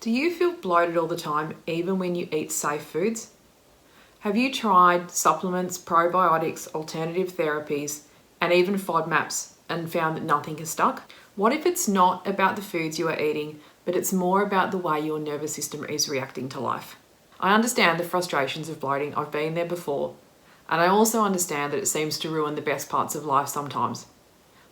Do you feel bloated all the time, even when you eat safe foods? Have you tried supplements, probiotics, alternative therapies, and even FODMAPs and found that nothing has stuck? What if it's not about the foods you are eating, but it's more about the way your nervous system is reacting to life? I understand the frustrations of bloating. I've been there before. And I also understand that it seems to ruin the best parts of life sometimes.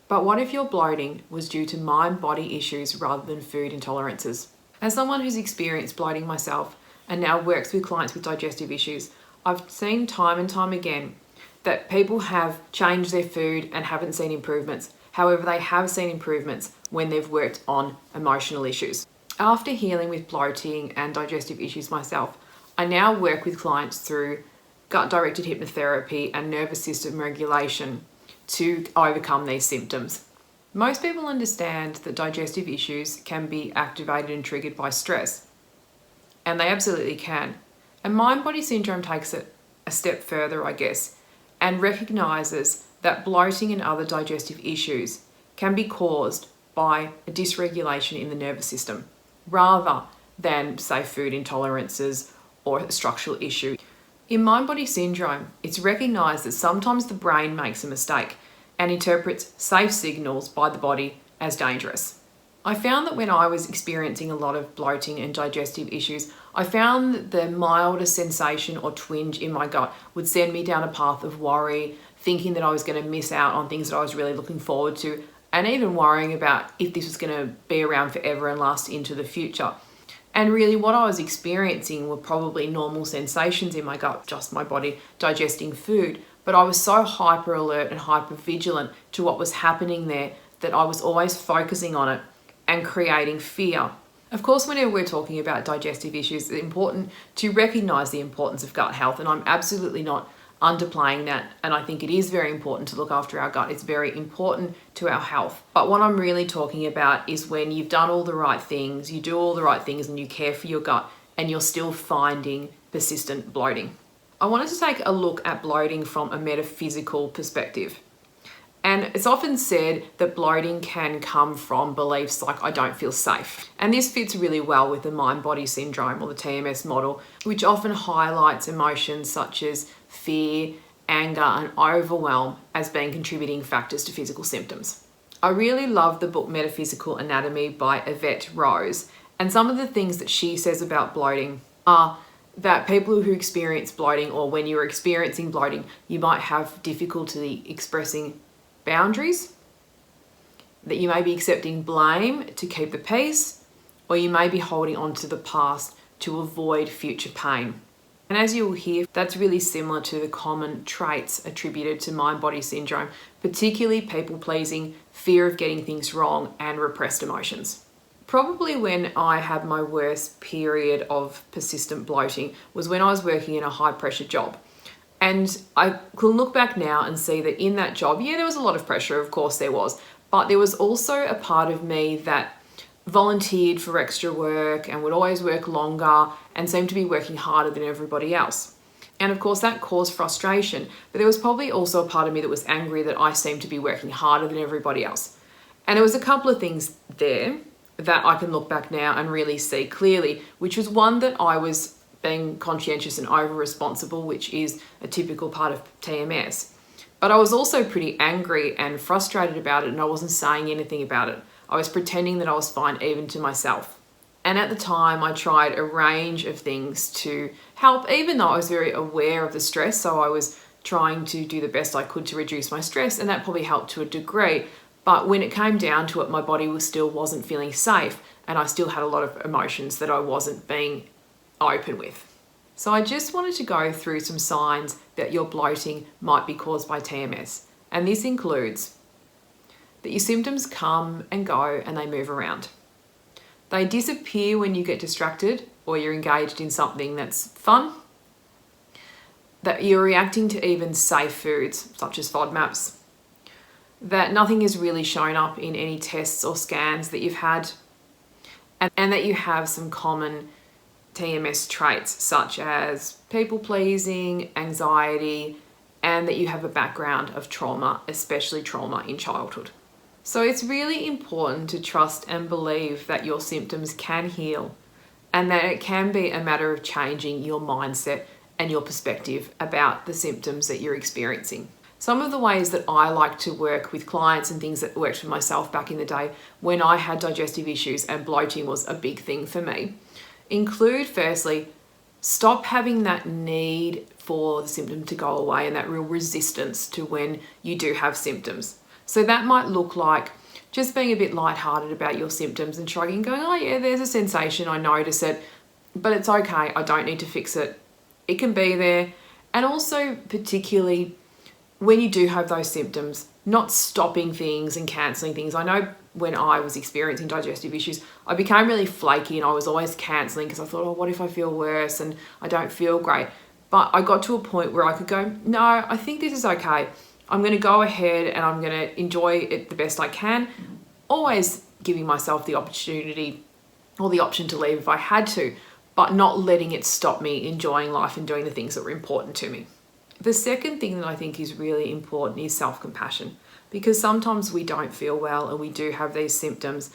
But what if your bloating was due to mind-body issues rather than food intolerances? As someone who's experienced bloating myself and now works with clients with digestive issues, I've seen time and time again that people have changed their food and haven't seen improvements. However, they have seen improvements when they've worked on emotional issues. After healing with bloating and digestive issues myself, I now work with clients through gut-directed hypnotherapy and nervous system regulation to overcome these symptoms. Most people understand that digestive issues can be activated and triggered by stress, and they absolutely can. And mind-body syndrome takes it a step further, I guess, and recognises that bloating and other digestive issues can be caused by a dysregulation in the nervous system, rather than, say, food intolerances or a structural issue. In mind-body syndrome, it's recognised that sometimes the brain makes a mistake and interprets safe signals by the body as dangerous. I found that when I was experiencing a lot of bloating and digestive issues, I found that the mildest sensation or twinge in my gut would send me down a path of worry, thinking that I was going to miss out on things that I was really looking forward to, and even worrying about if this was going to be around forever and last into the future. And really what I was experiencing were probably normal sensations in my gut, just my body digesting food. But I was so hyper alert and hyper vigilant to what was happening there that I was always focusing on it and creating fear. Of course, whenever we're talking about digestive issues, it's important to recognize the importance of gut health. And I'm absolutely not underplaying that. And I think it is very important to look after our gut. It's very important to our health. But what I'm really talking about is when you've done all the right things, you do all the right things and you care for your gut and you're still finding persistent bloating. I wanted to take a look at bloating from a metaphysical perspective. And it's often said that bloating can come from beliefs like, I don't feel safe. And this fits really well with the mind-body syndrome or the TMS model, which often highlights emotions such as fear, anger, and overwhelm as being contributing factors to physical symptoms. I really love the book Metaphysical Anatomy by Yvette Rose. And some of the things that she says about bloating are that people who experience bloating, or when you're experiencing bloating, you might have difficulty expressing boundaries, that you may be accepting blame to keep the peace, or you may be holding on to the past to avoid future pain. And as you'll hear, that's really similar to the common traits attributed to mind-body syndrome, particularly people-pleasing, fear of getting things wrong, and repressed emotions. Probably when I had my worst period of persistent bloating was when I was working in a high-pressure job. And I can look back now and see that in that job, yeah, there was a lot of pressure, of course there was, but there was also a part of me that volunteered for extra work and would always work longer and seemed to be working harder than everybody else. And of course that caused frustration, but there was probably also a part of me that was angry that I seemed to be working harder than everybody else. And there was a couple of things there that I can look back now and really see clearly, which was one, that I was being conscientious and over-responsible, which is a typical part of TMS. But I was also pretty angry and frustrated about it, and I wasn't saying anything about it. I was pretending that I was fine, even to myself. And at the time, I tried a range of things to help, even though I was very aware of the stress. So I was trying to do the best I could to reduce my stress, and that probably helped to a degree. But when it came down to it, my body wasn't feeling safe, and I still had a lot of emotions that I wasn't being open with. So I just wanted to go through some signs that your bloating might be caused by TMS. And this includes that your symptoms come and go and they move around. They disappear when you get distracted or you're engaged in something that's fun. That you're reacting to even safe foods such as FODMAPs. That nothing has really shown up in any tests or scans that you've had. And that you have some common TMS traits such as people-pleasing, anxiety, and that you have a background of trauma, especially trauma in childhood. So it's really important to trust and believe that your symptoms can heal and that it can be a matter of changing your mindset and your perspective about the symptoms that you're experiencing. Some of the ways that I like to work with clients and things that worked for myself back in the day when I had digestive issues and bloating was a big thing for me include, firstly, stop having that need for the symptom to go away and that real resistance to when you do have symptoms. So that might look like just being a bit lighthearted about your symptoms and shrugging, going, oh yeah, there's a sensation, I notice it, but it's okay, I don't need to fix it. It can be there. And also particularly when you do have those symptoms, not stopping things and cancelling things. I know when I was experiencing digestive issues, I became really flaky and I was always cancelling because I thought, oh, what if I feel worse and I don't feel great? But I got to a point where I could go, no, I think this is okay. I'm going to go ahead and I'm going to enjoy it the best I can, always giving myself the opportunity or the option to leave if I had to, but not letting it stop me enjoying life and doing the things that were important to me. The second thing that I think is really important is self-compassion, because sometimes we don't feel well and we do have these symptoms,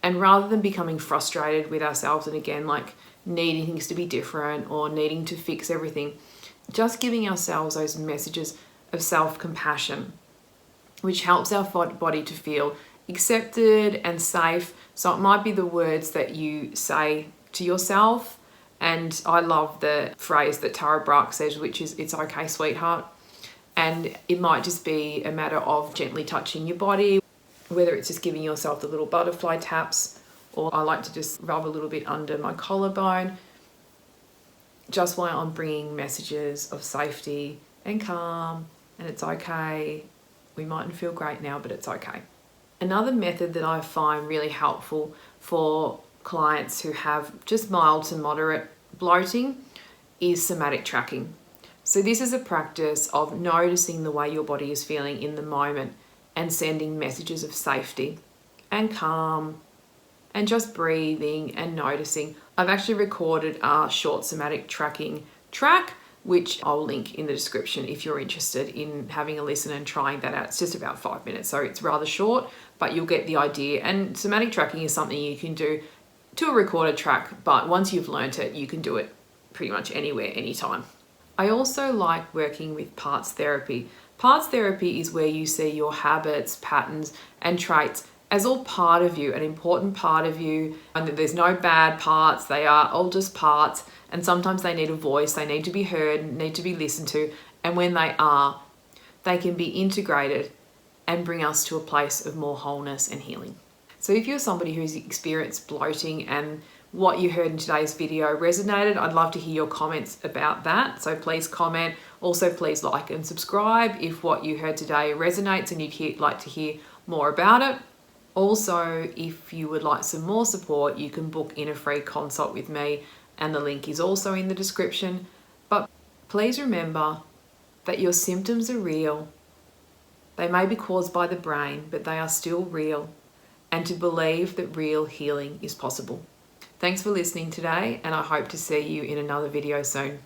and rather than becoming frustrated with ourselves and again like needing things to be different or needing to fix everything, just giving ourselves those messages of self-compassion, which helps our body to feel accepted and safe. So it might be the words that you say to yourself. And I love the phrase that Tara Brach says, which is, it's okay, sweetheart. And it might just be a matter of gently touching your body, whether it's just giving yourself the little butterfly taps, or I like to just rub a little bit under my collarbone, just while I'm bringing messages of safety and calm, and it's okay. We mightn't feel great now, but it's okay. Another method that I find really helpful for clients who have just mild to moderate bloating is somatic tracking. So this is a practice of noticing the way your body is feeling in the moment and sending messages of safety and calm and just breathing and noticing. I've actually recorded a short somatic tracking track, which I'll link in the description if you're interested in having a listen and trying that out. It's just about 5 minutes, so it's rather short, but you'll get the idea. And somatic tracking is something you can do to a recorded track, but once you've learnt it, you can do it pretty much anywhere, anytime. I also like working with parts therapy. Parts therapy is where you see your habits, patterns, and traits as all part of you, an important part of you, and that there's no bad parts, they are all just parts, and sometimes they need a voice, they need to be heard, need to be listened to, and when they are, they can be integrated and bring us to a place of more wholeness and healing. So if you're somebody who's experienced bloating and what you heard in today's video resonated, I'd love to hear your comments about that. So please comment. Also, please like and subscribe if what you heard today resonates and you'd like to hear more about it. Also, if you would like some more support, you can book in a free consult with me, and the link is also in the description. But please remember that your symptoms are real. They may be caused by the brain, but they are still real. And to believe that real healing is possible. Thanks for listening today, and I hope to see you in another video soon.